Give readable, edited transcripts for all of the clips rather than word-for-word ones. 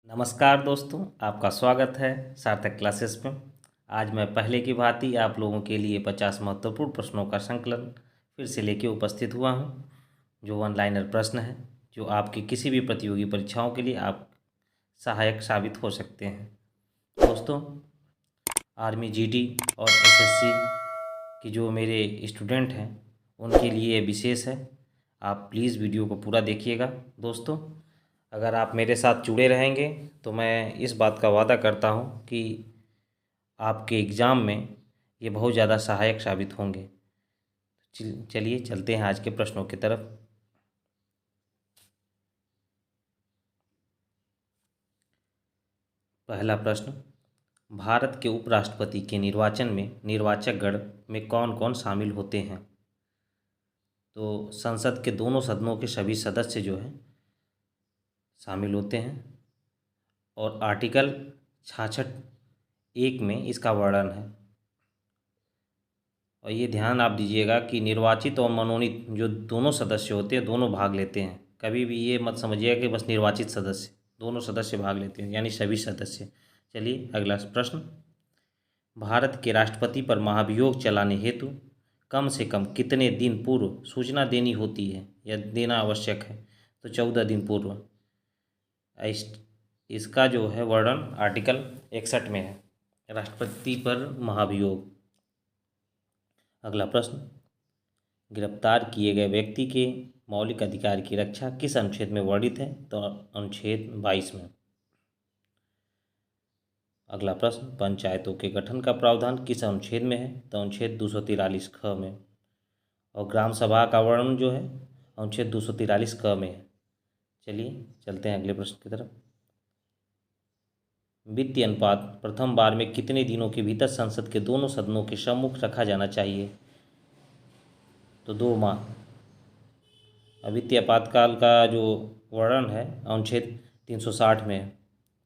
नमस्कार दोस्तों, आपका स्वागत है सार्थक क्लासेस में। आज मैं पहले की भांति आप लोगों के लिए 50 महत्वपूर्ण प्रश्नों का संकलन फिर से लेके उपस्थित हुआ हूं, जो वन लाइनर प्रश्न है, जो आपकी किसी भी प्रतियोगी परीक्षाओं के लिए आप सहायक साबित हो सकते हैं। दोस्तों, आर्मी, जीडी और एसएससी की जो मेरे स्टूडेंट हैं उनके लिए विशेष है। आप प्लीज़ वीडियो को पूरा देखिएगा। दोस्तों, अगर आप मेरे साथ जुड़े रहेंगे तो मैं इस बात का वादा करता हूँ कि आपके एग्ज़ाम में ये बहुत ज़्यादा सहायक साबित होंगे। चलिए चलते हैं आज के प्रश्नों की तरफ। पहला प्रश्न, भारत के उपराष्ट्रपति के निर्वाचन में निर्वाचक गण में कौन कौन शामिल होते हैं? तो संसद के दोनों सदनों के सभी सदस्य जो हैं शामिल होते हैं, और आर्टिकल 66(1) में इसका वर्णन है। और ये ध्यान आप दीजिएगा कि निर्वाचित और मनोनीत जो दोनों सदस्य होते हैं दोनों भाग लेते हैं। कभी भी ये मत समझिएगा कि बस निर्वाचित सदस्य, दोनों सदस्य भाग लेते हैं, यानी सभी सदस्य। चलिए अगला प्रश्न, भारत के राष्ट्रपति पर महाभियोग चलाने हेतु कम से कम कितने दिन पूर्व सूचना देनी होती है या देना आवश्यक है? तो 14 दिन पूर्व। इसका जो है वर्णन आर्टिकल 61 में है, राष्ट्रपति पर महाभियोग। अगला प्रश्न, गिरफ्तार किए गए व्यक्ति के मौलिक अधिकार की रक्षा किस अनुच्छेद में वर्णित है? तो अनुच्छेद 22 में। अगला प्रश्न, पंचायतों के गठन का प्रावधान किस अनुच्छेद में है? तो अनुच्छेद 243 ख में। और ग्राम सभा का वर्णन जो है अनुच्छेद 243 क में है। चलिए चलते हैं अगले प्रश्न की तरफ। वित्तीय अनुपात प्रथम बार में कितने दिनों के भीतर संसद के दोनों सदनों के सम्मुख रखा जाना चाहिए? तो 2 माह। वित्तीय आपातकाल का जो वर्णन है अनुच्छेद 360 में है।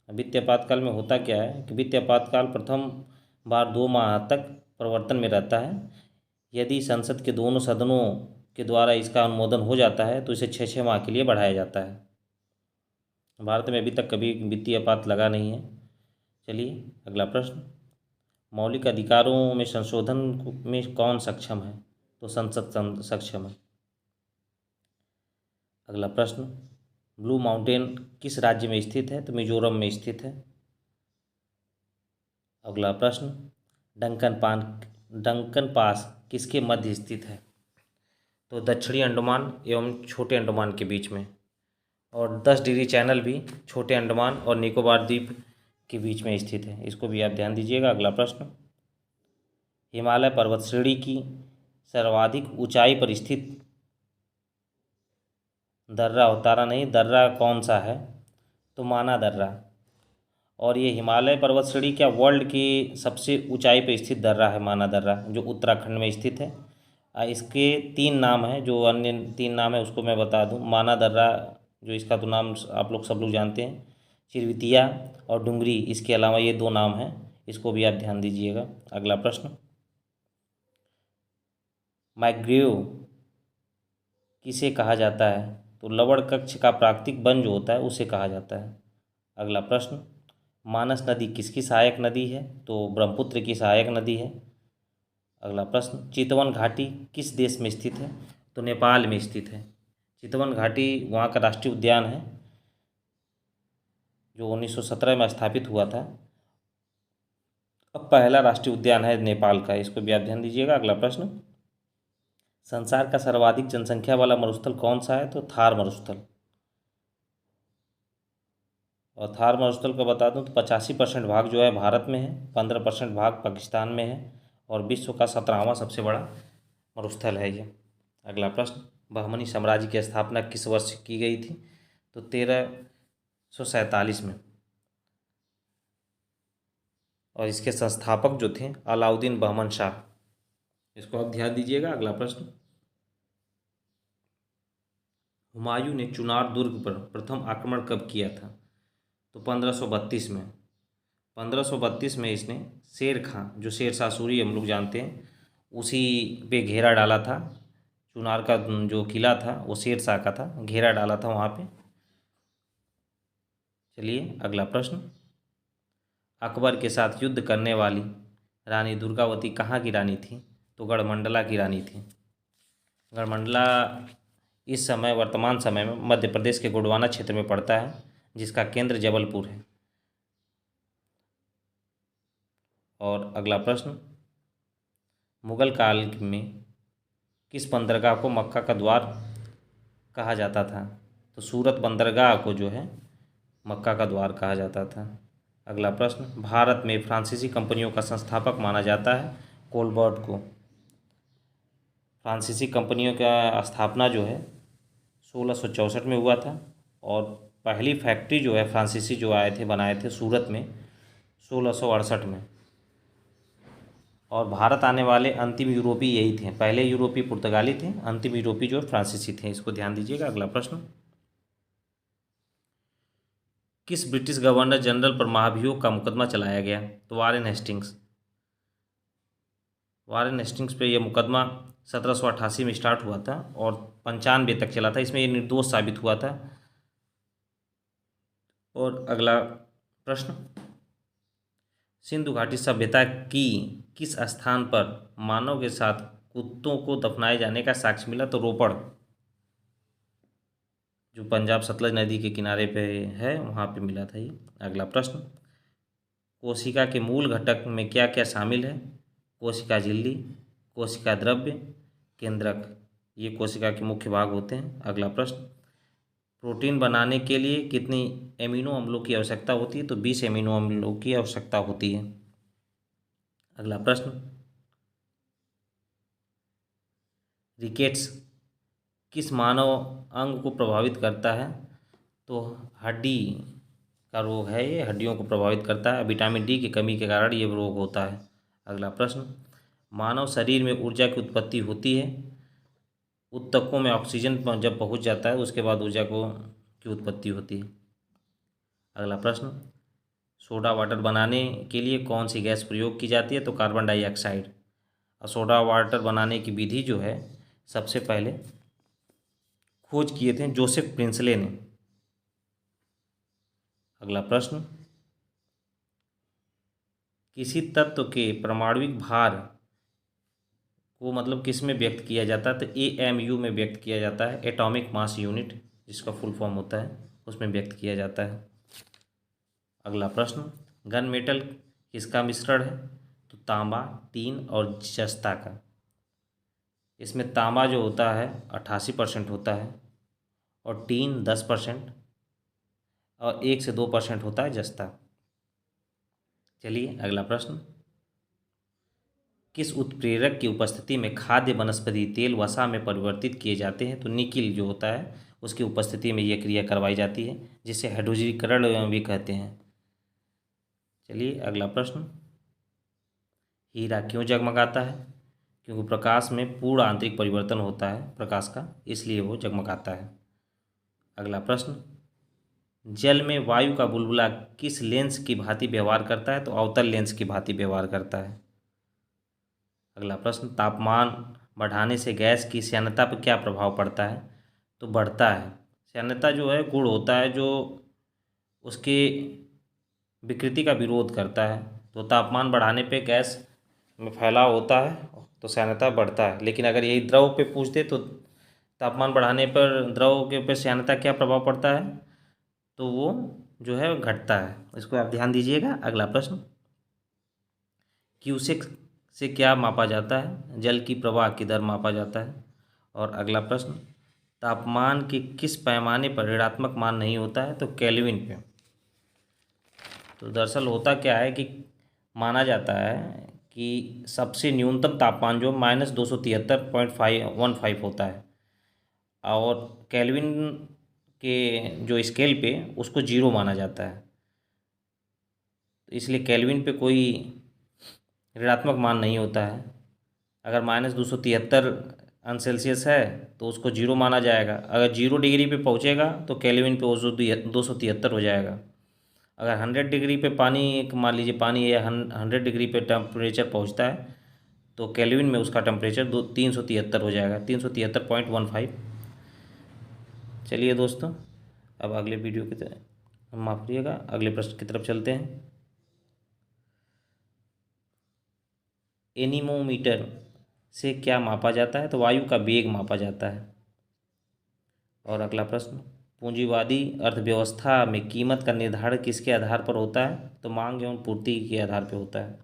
वित्तीय आपातकाल में होता क्या है कि वित्तीय आपातकाल प्रथम बार 2 माह तक प्रवर्तन में रहता है। यदि संसद के दोनों सदनों के द्वारा इसका अनुमोदन हो जाता है तो इसे 6 माह के लिए बढ़ाया जाता है। भारत में अभी तक कभी वित्तीय आपात लगा नहीं है। चलिए अगला प्रश्न, मौलिक अधिकारों में संशोधन में कौन सक्षम है? तो संसद सक्षम है। अगला प्रश्न, ब्लू माउंटेन किस राज्य में स्थित है? तो मिजोरम में स्थित है। अगला प्रश्न, डंकन पास किसके मध्य स्थित है? तो दक्षिणी अंडमान एवं छोटे अंडमान के बीच में। और 10 डिग्री चैनल भी छोटे अंडमान और निकोबार द्वीप के बीच में स्थित है। इसको भी आप ध्यान दीजिएगा। अगला प्रश्न, हिमालय पर्वत श्रेणी की सर्वाधिक ऊंचाई पर स्थित दर्रा, उतारा नहीं, दर्रा कौन सा है? तो माना दर्रा। और ये हिमालय पर्वत श्रेणी क्या वर्ल्ड की सबसे ऊंचाई पर स्थित दर्रा है, माना दर्रा, जो उत्तराखंड में स्थित है। इसके 3 नाम हैं, जो अन्य 3 नाम है उसको मैं बता दूं। माना दर्रा जो इसका तो नाम आप लोग सब लोग जानते हैं, चिरवितिया और डुंगरी, इसके अलावा ये 2 नाम हैं, इसको भी आप ध्यान दीजिएगा। अगला प्रश्न, मैंग्रोव किसे कहा जाता है? तो लवण कक्ष का प्राकृतिक वन जो होता है उसे कहा जाता है। अगला प्रश्न, मानस नदी किसकी सहायक नदी है? तो ब्रह्मपुत्र की सहायक नदी है। अगला प्रश्न, चितवन घाटी किस देश में स्थित है? तो नेपाल में स्थित है। चितवन घाटी वहाँ का राष्ट्रीय उद्यान है, जो 1917 में स्थापित हुआ था। अब पहला राष्ट्रीय उद्यान है नेपाल का, इसको भी आप ध्यान दीजिएगा। अगला प्रश्न, संसार का सर्वाधिक जनसंख्या वाला मरुस्थल कौन सा है? तो थार मरुस्थल। और थार मरुस्थल का बता दूं तो 85% भाग जो है भारत में है, 15% भाग पाकिस्तान में है, और विश्व का 17वां सबसे बड़ा मरुस्थल है ये। अगला प्रश्न, बहमनी साम्राज्य की स्थापना किस वर्ष की गई थी? तो 1347 में। और इसके संस्थापक जो थे अलाउद्दीन बहमन शाह, इसको आप ध्यान दीजिएगा। अगला प्रश्न, हुमायूं ने चुनार दुर्ग पर प्रथम आक्रमण कब किया था? तो 1532 में। 1532 में इसने शेर खां, जो शेरशाह सूरी हम लोग जानते हैं, उसी पे घेरा डाला था। चुनार का जो किला था वो शेरशाह का था, घेरा डाला था वहाँ पे। चलिए अगला प्रश्न, अकबर के साथ युद्ध करने वाली रानी दुर्गावती कहाँ की रानी थी? तो गढ़मंडला की रानी थी। गढ़मंडला इस समय वर्तमान समय में मध्य प्रदेश के गोंडवाना क्षेत्र में पड़ता है, जिसका केंद्र जबलपुर है। और अगला प्रश्न, मुगल काल में किस बंदरगाह को मक्का का द्वार कहा जाता था? तो सूरत बंदरगाह को जो है मक्का का द्वार कहा जाता था। अगला प्रश्न, भारत में फ्रांसीसी कंपनियों का संस्थापक माना जाता है कोलबर्ट को। फ्रांसीसी कंपनियों का स्थापना जो है 1664 में हुआ था, और पहली फैक्ट्री जो है फ्रांसीसी जो आए थे बनाए थे सूरत में 1668 में। और भारत आने वाले अंतिम यूरोपीय यही थे, पहले यूरोपीय पुर्तगाली थे, अंतिम यूरोपीय जो फ्रांसीसी थे, इसको ध्यान दीजिएगा। अगला प्रश्न, किस ब्रिटिश गवर्नर जनरल पर महाभियोग का मुकदमा चलाया गया? तो वारेन हेस्टिंग्स। वारेन हेस्टिंग्स पे यह मुकदमा 1788 में स्टार्ट हुआ था और 95 तक चला था। इसमें ये निर्दोष साबित हुआ था। और अगला प्रश्न, सिंधु घाटी सभ्यता की किस स्थान पर मानव के साथ कुत्तों को दफनाए जाने का साक्ष्य मिला? तो रोपड़, जो पंजाब सतलज नदी के किनारे पे है, वहाँ पे मिला था ये। अगला प्रश्न, कोशिका के मूल घटक में क्या क्या शामिल है? कोशिका झिल्ली, कोशिका द्रव्य, केंद्रक, ये कोशिका के मुख्य भाग होते हैं। अगला प्रश्न, प्रोटीन बनाने के लिए कितनी एमिनो अम्लों की आवश्यकता होती है? तो 20 एमिनो अम्लों की आवश्यकता होती है। अगला प्रश्न, रिकेट्स किस मानव अंग को प्रभावित करता है? तो हड्डी का रोग है, ये हड्डियों को प्रभावित करता है। विटामिन डी की कमी के कारण ये रोग होता है। अगला प्रश्न, मानव शरीर में ऊर्जा की उत्पत्ति होती है, ऊतकों में ऑक्सीजन जब पहुंच जाता है उसके बाद ऊर्जा की उत्पत्ति होती है। अगला प्रश्न, सोडा वाटर बनाने के लिए कौन सी गैस प्रयोग की जाती है? तो कार्बन डाइऑक्साइड। और सोडा वाटर बनाने की विधि जो है सबसे पहले खोज किए थे जोसेफ प्रिंसले ने। अगला प्रश्न, किसी तत्व के परमाणविक भार को मतलब किस में व्यक्त किया जाता है? तो AMU में व्यक्त किया जाता है, एटॉमिक मास यूनिट जिसका फुल फॉर्म होता है, उसमें व्यक्त किया जाता है। अगला प्रश्न, गन मेटल किसका मिश्रण है? तो तांबा, टीन और जस्ता का। इसमें तांबा जो होता है 88% होता है, और टीन 10%, और 1 से 2% होता है जस्ता। चलिए अगला प्रश्न, किस उत्प्रेरक की उपस्थिति में खाद्य वनस्पति तेल वसा में परिवर्तित किए जाते हैं? तो निकिल जो होता है उसकी उपस्थिति में यह क्रिया करवाई जाती है, जिसे हाइड्रोजनीकरण भी कहते हैं। चलिए अगला प्रश्न, हीरा क्यों जगमगाता है? क्योंकि प्रकाश में पूर्ण आंतरिक परिवर्तन होता है प्रकाश का, इसलिए वो जगमगाता है। अगला प्रश्न, जल में वायु का बुलबुला किस लेंस की भांति व्यवहार करता है? तो अवतल लेंस की भांति व्यवहार करता है। अगला प्रश्न, तापमान बढ़ाने से गैस की श्यानता पर क्या प्रभाव पड़ता है? तो बढ़ता है। श्यानता जो है गुण होता है जो उसके विकृति का विरोध करता है। तो तापमान बढ़ाने पे गैस में फैलाव होता है तो श्यानता बढ़ता है। लेकिन अगर यही द्रव पे पूछते तो तापमान बढ़ाने पर द्रव के ऊपर श्यानता क्या प्रभाव पड़ता है? तो वो जो है घटता है। इसको आप ध्यान दीजिएगा। अगला प्रश्न, क्यूसेक से क्या मापा जाता है? जल की प्रवाह की दर मापा जाता है। और अगला प्रश्न, तापमान के किस पैमाने पर ऋणात्मक मान नहीं होता है? तो केल्विन पे। तो दरअसल होता क्या है कि माना जाता है कि सबसे न्यूनतम तापमान जो -273.15 होता है, और केल्विन के जो स्केल पे उसको 0 माना जाता है। तो इसलिए केल्विन पे कोई ऋणात्मक मान नहीं होता है। अगर -273 है तो उसको 0 माना जाएगा। अगर 0 डिग्री पे पहुँचेगा तो केल्विन पे वो 273 हो जाएगा। अगर 100 डिग्री पे पानी, मान लीजिए पानी या 100 डिग्री पे टेम्परेचर पहुँचता है तो केल्विन में उसका टेम्परेचर 373 हो जाएगा, 373.15। चलिए दोस्तों, अब अगले वीडियो की माफ करिएगा, अगले प्रश्न की तरफ चलते हैं। एनीमोमीटर से क्या मापा जाता है? तो वायु का वेग मापा जाता है। और अगला प्रश्न, पूंजीवादी अर्थव्यवस्था में कीमत का निर्धारण किसके आधार पर होता है? तो मांग एवं पूर्ति के आधार पर होता है।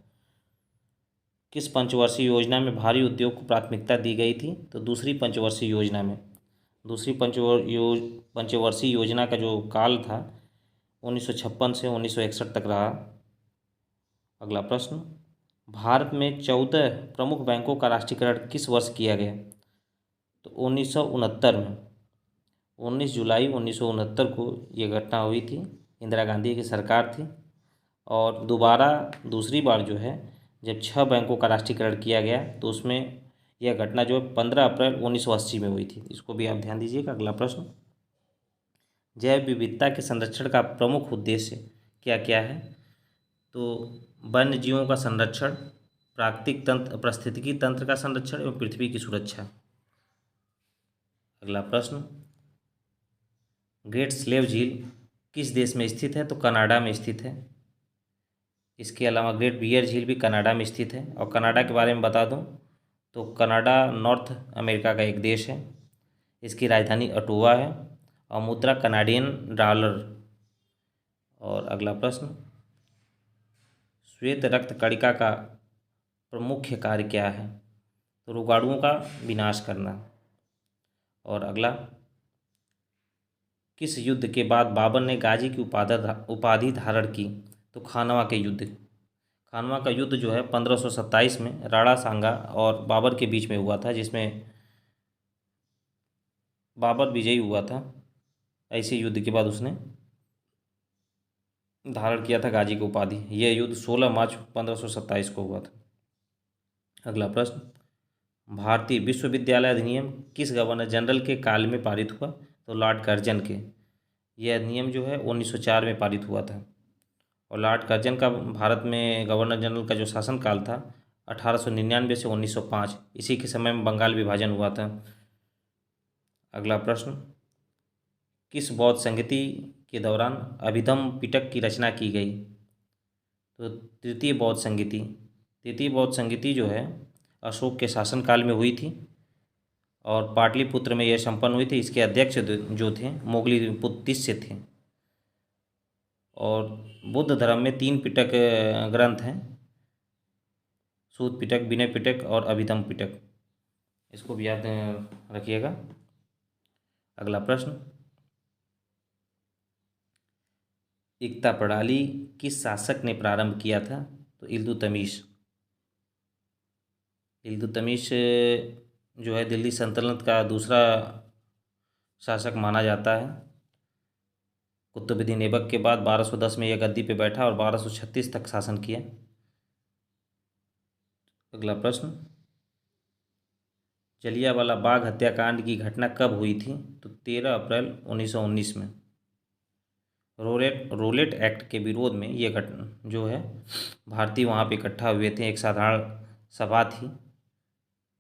किस पंचवर्षीय योजना में भारी उद्योग को प्राथमिकता दी गई थी? तो दूसरी पंचवर्षीय योजना में। दूसरी पंचवर्षीय योजना का जो काल था 1956 से 1961 तक रहा। अगला प्रश्न, भारत में 14 प्रमुख बैंकों का राष्ट्रीयकरण किस वर्ष किया गया? तो 1969 में। 19 जुलाई 1969 को ये घटना हुई थी। इंदिरा गांधी की सरकार थी। और दोबारा दूसरी बार जो है जब 6 बैंकों का राष्ट्रीयकरण किया गया तो उसमें यह घटना जो है 15 अप्रैल 1980 में हुई थी। इसको भी आप ध्यान दीजिएगा। अगला प्रश्न, जैव विविधता के संरक्षण का प्रमुख उद्देश्य क्या क्या है? तो वन्य जीवों का संरक्षण, प्राकृतिक तंत्र पारिस्थितिकी तंत्र का संरक्षण एवं पृथ्वी की सुरक्षा। अगला प्रश्न, ग्रेट स्लेव झील किस देश में स्थित है? तो कनाडा में स्थित है। इसके अलावा ग्रेट बियर झील भी कनाडा में स्थित है। और कनाडा के बारे में बता दूं तो कनाडा नॉर्थ अमेरिका का एक देश है। इसकी राजधानी ओटावा है और मुद्रा कनाडियन डॉलर। और अगला प्रश्न, श्वेत रक्त कणिका का प्रमुख कार्य क्या है? तो रोगाणुओं का विनाश करना। और अगला, किस युद्ध के बाद बाबर ने गाजी की उपाधि धारण की? तो खानवा के युद्ध। खानवा का युद्ध जो है 1527 में राणा सांगा और बाबर के बीच में हुआ था, जिसमें बाबर विजयी हुआ था। ऐसे युद्ध के बाद उसने धारण किया था गाजी की उपाधि। यह युद्ध 16 मार्च 1527 को हुआ था। अगला प्रश्न, भारतीय विश्वविद्यालय अधिनियम किस गवर्नर जनरल के काल में पारित हुआ? तो लॉर्ड कर्जन के। यह अधिनियम जो है 1904 में पारित हुआ था। और लॉर्ड कर्जन का भारत में गवर्नर जनरल का जो शासनकाल था 1899 से 1905, इसी के समय में बंगाल विभाजन हुआ था। अगला प्रश्न, किस बौद्ध संगति के दौरान अभिधम पिटक की रचना की गई? तो तृतीय बौद्ध संगति। तृतीय बौद्ध संगति जो है अशोक के शासनकाल में हुई थी और पाटलिपुत्र में यह संपन्न हुई थी। इसके अध्यक्ष जो थे मोगली पुत्तिस्य थे। और बुद्ध धर्म में 3 पिटक ग्रंथ हैं, सूत पिटक, विनय पिटक और अभिधम पिटक। इसको भी याद रखिएगा। अगला प्रश्न, एकता प्रणाली किस शासक ने प्रारंभ किया था? तो इल्तुतमिश। इल्तुतमिश जो है दिल्ली सल्तनत का दूसरा शासक माना जाता है। कुतुबुद्दीन ऐबक के बाद 1210 में यह गद्दी पे बैठा और 1236 तक शासन किया। अगला प्रश्न, जलियांवाला बाग हत्याकांड की घटना कब हुई थी? तो 13 अप्रैल 1919 में। रोलेट एक्ट के विरोध में ये घटना जो है भारतीय वहाँ पे इकट्ठा हुए थे। एक साधारण सभा थी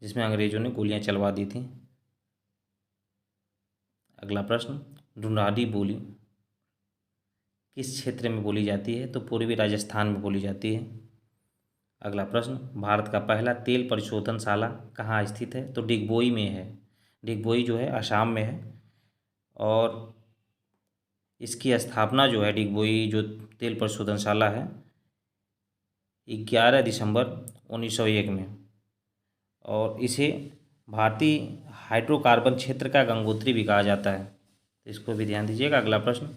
जिसमें अंग्रेजों ने गोलियां चलवा दी थी। अगला प्रश्न, ढूंढाड़ी बोली किस क्षेत्र में बोली जाती है? तो पूर्वी राजस्थान में बोली जाती है। अगला प्रश्न, भारत का पहला तेल परिशोधनशाला कहाँ स्थित है? तो डिगबोई में है। डिगबोई जो है असम में है। और इसकी स्थापना जो है डिगबोई जो तेल परिशोधनशाला है 11 दिसंबर 1901 में। और इसे भारतीय हाइड्रोकार्बन क्षेत्र का गंगोत्री भी कहा जाता है। तो इसको भी ध्यान दीजिएगा। अगला प्रश्न,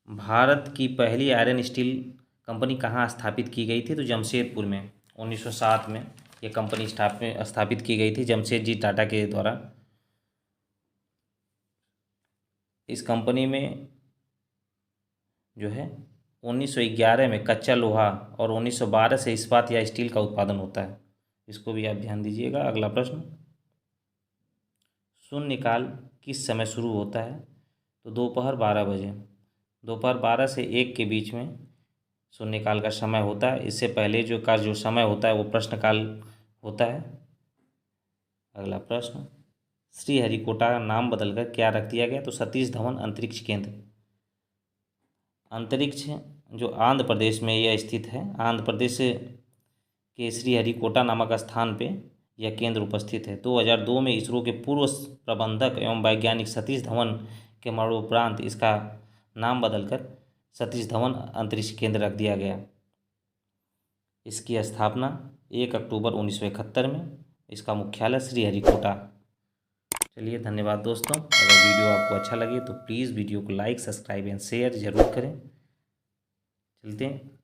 भारत की पहली आयरन स्टील कंपनी कहाँ स्थापित की गई थी? तो जमशेदपुर में 1907 में ये कंपनी स्थापित की गई थी जमशेद जी टाटा के द्वारा। इस कंपनी में जो है 1911 में कच्चा लोहा और 1912 से इस्पात या स्टील का उत्पादन होता है। इसको भी आप ध्यान दीजिएगा। अगला प्रश्न, शून्यकाल किस समय शुरू होता है? तो दोपहर 12 बजे। दोपहर 12 से 1 के बीच में शून्यकाल का समय होता है। इससे पहले जो समय होता है वो प्रश्नकाल होता है। अगला प्रश्न, श्रीहरिकोटा का नाम बदलकर क्या रख दिया गया? तो सतीश धवन अंतरिक्ष केंद्र। अंतरिक्ष जो आंध्र प्रदेश में यह स्थित है। आंध्र प्रदेश के श्रीहरिकोटा नामक स्थान पे यह केंद्र उपस्थित है। 2002 में इसरो के पूर्व प्रबंधक एवं वैज्ञानिक सतीश धवन के मरणोपरांत इसका नाम बदलकर सतीश धवन अंतरिक्ष केंद्र रख दिया गया। इसकी स्थापना 1 अक्टूबर 1971 में। इसका मुख्यालय श्रीहरिकोटा। चलिए, धन्यवाद दोस्तों। अगर वीडियो आपको अच्छा लगे तो प्लीज़ वीडियो को लाइक, सब्सक्राइब एंड शेयर ज़रूर करें। चलते हैं।